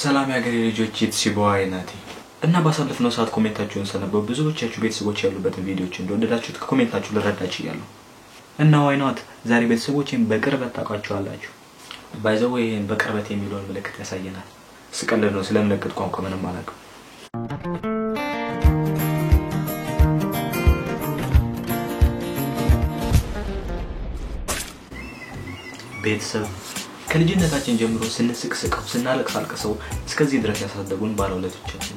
ሰላም ያገሬ ልጆች ኢትሲቦይ ናቲ እና ባሳለፍነው ሰዓት ኮሜንታችሁን ሰነበው ብዙዎቻችሁ ቤተሰቦች ያሉበትን ቪዲዮዎች እንደወደዳችሁት ከኮሜንታችሁ ልረዳች ይያሉ እና why not ዛሬ ቤተሰቦችን በቅርበት ታውቃቸዋላችሁ by the way በቅርበት የሚለውን ምልክት ያሳየናል ስቀልድ ነው ስለምልክት ቋንቋ ምንም አላውቅም ቤተሰብ ከልጅነታችን ጀምሮ ስንስቅስቀው ስናለቅሳልቀሰው እስከዚህ ድረስ ያሳደጉን ባለውለቶቻችን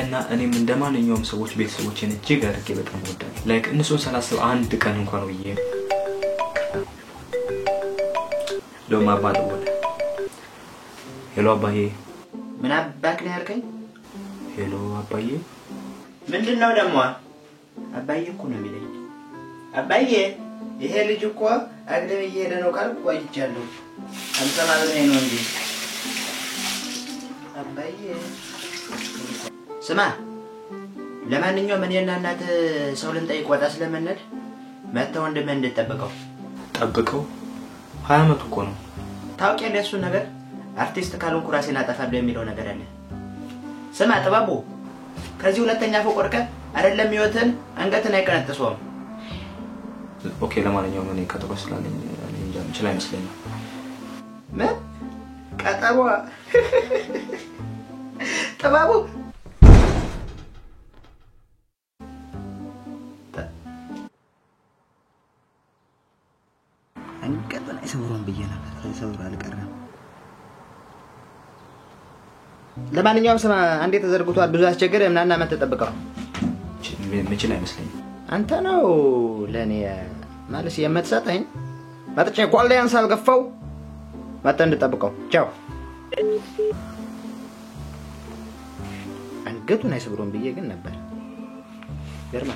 እና እኔም እንደማንኛውም ሰዎች ቤተሰቦችን እጅግ አድርጌ በጣም ወዳለሁ ላይክ እነሱን ሳላስብ አንድ ቀን እንኳን ወይዬ ዶማ ባለው ሄሎ አባዬ ምን አባክ ነው ያልከኝ ሄሎ አባዬ ምንድነው ደሞ አባዬ እኮ ነው የሚለኝ አባዬ ይሄ ልጅ እኮ አግደም እየሄደ ነው ካልኩ ቆይቻለሁ አንተ ማለት ነው እንዴ አባዬ ስማ ለማንኛውም እኔና እናት ሰው ልንጠይቅ ወጣ ስለመነድ መተው እንደምን እንደተጠበቀው ጠብቀው 20 አመት እኮ ነው ታውቂያለሽ እሱ ነገር አርቲስት ካልሆንኩ ራሴን አጠፋለሁ የሚለው ነገር አለ ስማ ጥባቡ ከዚህ ሁለተኛ ፎቅ ወርቀ አይደለም ህይወትን አንገትን አይቀነጥሰውም ኦኬ ለማንኛውም እኔ ቀጠሮ ስላለኝ እኔ እንጃ እንችላ አይመስለኝም ምን ቀጠሮ ጥባቡ አንቀጥና ይሰውሩን በየና ይሰውሩ አልቀረም ለማንኛውም ስማ አንዴ ተዘርግቷል ብዙ አስቸገረ ምናና መተጠብቀው ምችል አይመስለኝም አንተ ነው ለኔ ማለት የምትሰጠኝ ማጥቼ ኳሊያን ሳልገፋው ማታ እንድጠብቀው ቻው አንገቱን አይሰብሩን ብዬ ግን ነበር ገርማ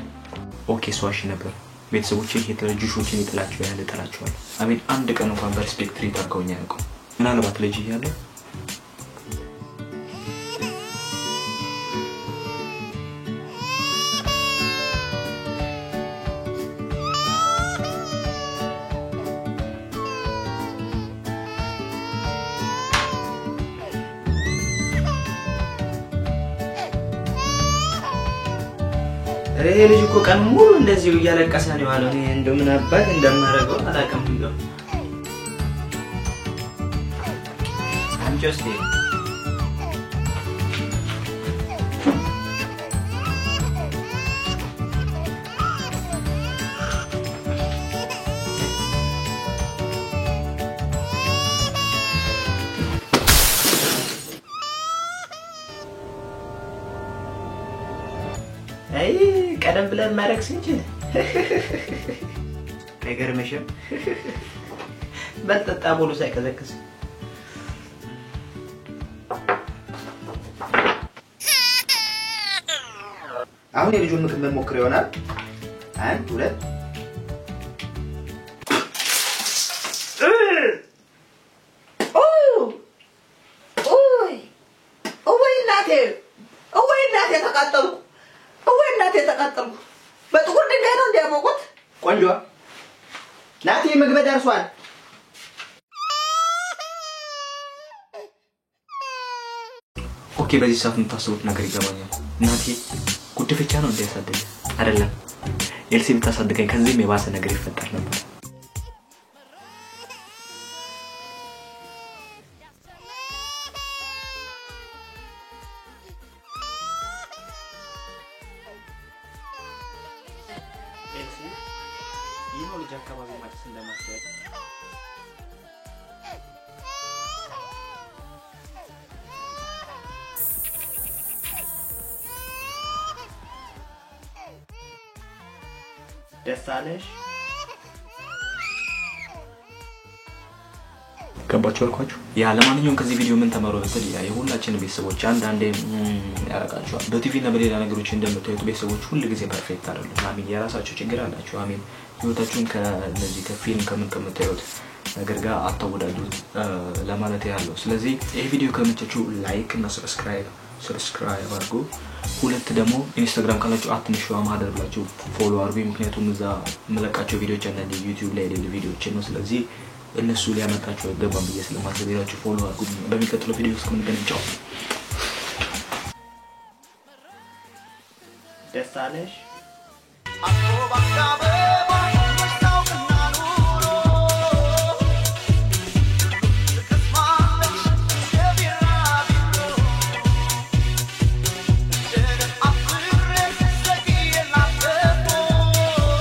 ኦኬ ሷሽ ነበር ቤተሰቦቼ የተረጁሾችን ይጥላቸው ያለ ጥላቸዋል አሜን አንድ ቀን እንኳን በሪስፔክት ትሪት አድርገውኝ አያውቁም ምናልባት ልጅ እያለ ይሄ ልጅ እኮ ቀን ሙሉ እንደዚህ እያለቀሰ ነው ያለው እኔ እንደምን አባት እንደማረገው አላውቅም እንደው አንጆስቴ አይ ቀደም ብለን ማረክ ሲንችል አይገርምሽም በጠጣ ቦሉ ሳይከዘክስ አሁን የልጁን ምግብ መሞክር ይሆናል 1 2 ተቃጠልኩ ወይናቴ ተቃጠልኩ በጥቁር ድንጋይ ነው እንዲያሞቁት ቆንጆ ናቲ ምግብ ደርሷል ኦኬ በዚህ ሰዓት የምታስቡት ነገር ይገባኛል ናቲ ጉድፈቻ ነው እንዲያሳድግ አይደለም ኤልሲ ብታሳድገኝ ከዚህም የባሰ ነገር ይፈጠር ነበር ኤልሲ ይሄው ልጅ አካባቢ ማጭስ እንደማስተያየት ደሳለሽ ገባችሁ አልኳችሁ ያ ለማንኛውም ከዚህ ቪዲዮ ምን ተማሩ በተል ያ የሁላችንም ቤተሰቦች አንድ ያረጋቸዋል በቲቪ እና በሌላ ነገሮች እንደምታዩት ቤተሰቦች ሁሉ ጊዜ ፐርፌክት አይደሉም አሜን የራሳቸው ችግር አላቸው አሜን ህይወታችሁን ከነዚህ ከፊልም ከምትከታዩት ነገር ጋር አታወዳዱት ለማለት ያለው ስለዚህ ይሄ ቪዲዮ ከመቻችሁ ላይክ እና ሰብስክራይብ አድርጉ ሁለት ደግሞ ኢንስታግራም ካላችሁ አትንሽዋ ማህደር ብላችሁ ፎሎ አድርጉ ምክንያቱም እዛ መለቃቸው ቪዲዮዎች አንዳንድ ዩቲዩብ ላይ ሌላ ቪዲዮዎች ነው ስለዚህ እነሱ ሊያመጣቸው ገባም ብዬ ስለማስብ ይላችሁ ፎሎ አድርጉ በሚቀጥለው ቪዲዮ እስከምንገናኝ ቻው ደስ አለሽ? Aku bangga bebas